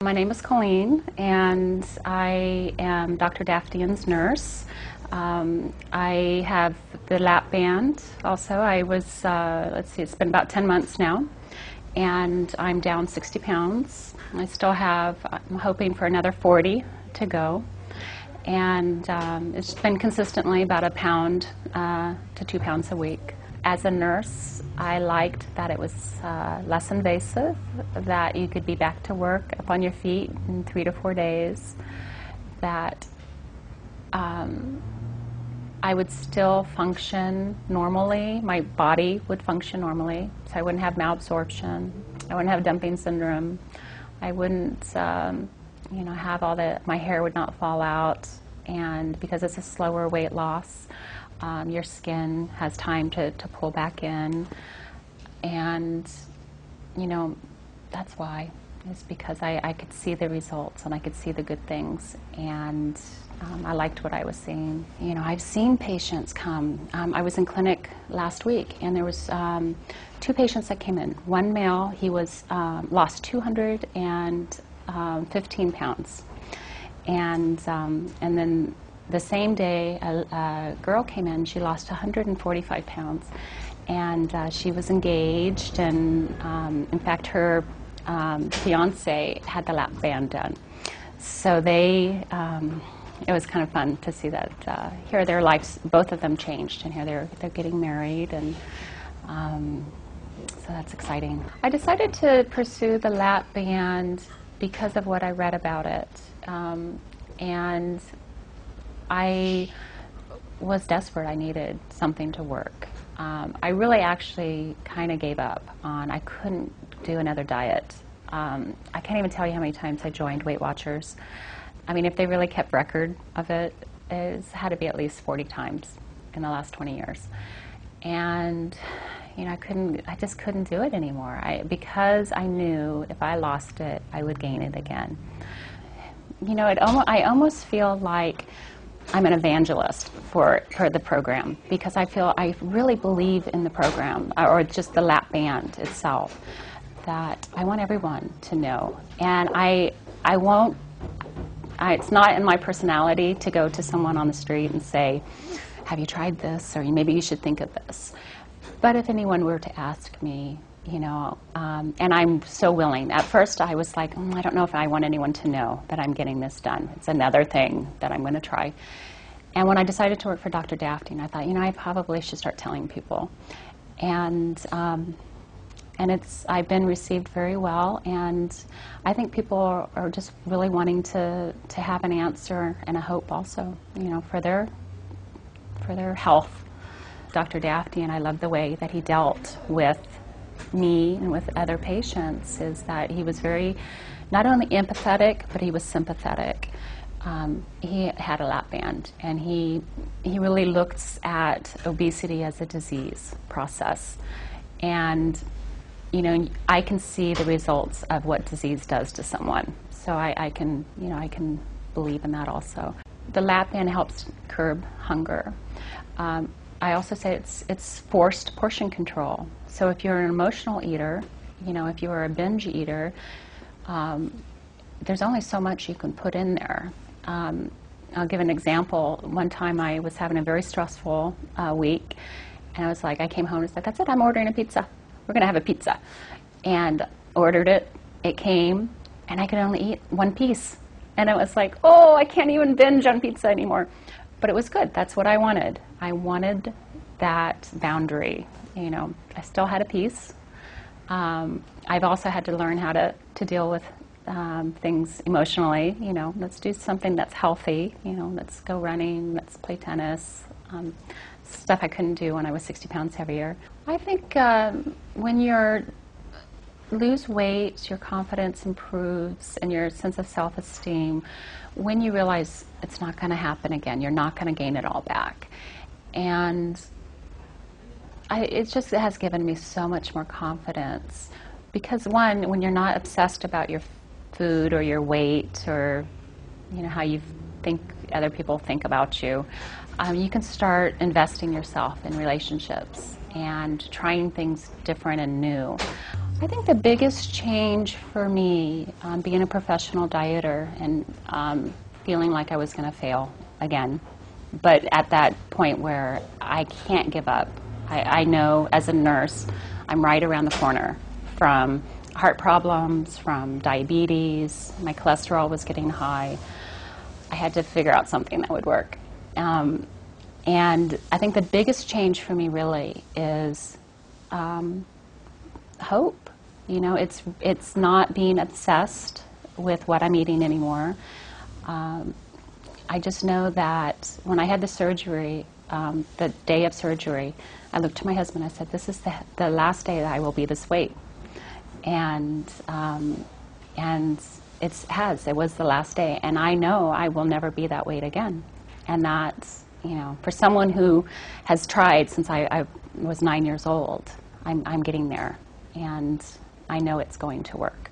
My name is Coleen, and I am Dr. Davtyan'S nurse. I have the lap band also. I was, let's see, it's been about 10 months now, and I'm down 60 pounds. I still have, I'm hoping for another 40 to go. And it's been consistently about a pound to 2 pounds a week. As a nurse, I liked that it was less invasive, that you could be back to work up on your feet in 3 to 4 days, that I would still function normally, my body would function normally, so I wouldn't have malabsorption, I wouldn't have dumping syndrome, I wouldn't have all the, my hair would not fall out, and because it's a slower weight loss, your skin has time to pull back in, and that's why. It's because I could see the results and I could see the good things, and I liked what I was seeing. I've seen patients come. I was in clinic last week, and there was 2 patients that came in. One male, he was lost 215 pounds, and then the same day, a girl came in. She lost 145 pounds, and she was engaged, and in fact, her fiance had the lap band done. So it was kind of fun to see that. Here, their lives, both of them changed, and here they're getting married, and so that's exciting. I decided to pursue the lap band because of what I read about it, and I was desperate. I needed something to work. I really actually kind of gave up on, I couldn't do another diet. I can't even tell you how many times I joined Weight Watchers. I mean, if they really kept record of it, it's had to be at least 40 times in the last 20 years. And I just couldn't do it anymore. Because I knew if I lost it, I would gain it again. I almost feel like I'm an evangelist for the program, because I really believe in the program, or just the lap band itself, that I want everyone to know. And it's not in my personality to go to someone on the street and say, have you tried this, or maybe you should think of this. But if anyone were to ask me, and I'm so willing. At first I was like, I don't know if I want anyone to know that I'm getting this done. It's another thing that I'm going to try. And when I decided to work for Dr. Davtyan, I thought, I probably should start telling people. And I've been received very well, and I think people are just really wanting to have an answer and a hope also, for their health. Dr. Davtyan, I love the way that he dealt with me and with other patients, is that he was very, not only empathetic, but he was sympathetic. He had a lap band, and he really looks at obesity as a disease process. And, I can see the results of what disease does to someone. So I can believe in that also. The lap band helps curb hunger. I also say it's forced portion control. So if you're an emotional eater, if you're a binge eater, there's only so much you can put in there. I'll give an example. One time I was having a very stressful week, and I was like, I came home and said, that's it, I'm ordering a pizza. We're going to have a pizza. And ordered it. It came, and I could only eat 1 piece. And it was like, oh, I can't even binge on pizza anymore. But it was good. That's what I wanted. I wanted that boundary. I still had a piece. I've also had to learn how to deal with things emotionally. Let's do something that's healthy. Let's go running. Let's play tennis. Stuff I couldn't do when I was 60 pounds heavier. I think when you lose weight, your confidence improves and your sense of self-esteem. When you realize it's not going to happen again, you're not going to gain it all back. And it has given me so much more confidence. Because one, when you're not obsessed about your food or your weight or how you think other people think about you, you can start investing yourself in relationships and trying things different and new. I think the biggest change for me, being a professional dieter and feeling like I was going to fail again, but at that point where I can't give up. I know as a nurse, I'm right around the corner from heart problems, from diabetes. My cholesterol was getting high. I had to figure out something that would work. And I think the biggest change for me really is hope. You know, it's not being obsessed with what I'm eating anymore. I just know that when I had the surgery, the day of surgery, I looked to my husband. I said, "This is the last day that I will be this weight," and it was the last day, and I know I will never be that weight again. And that's, you know, for someone who has tried since I was 9 years old, I'm getting there, and I know it's going to work.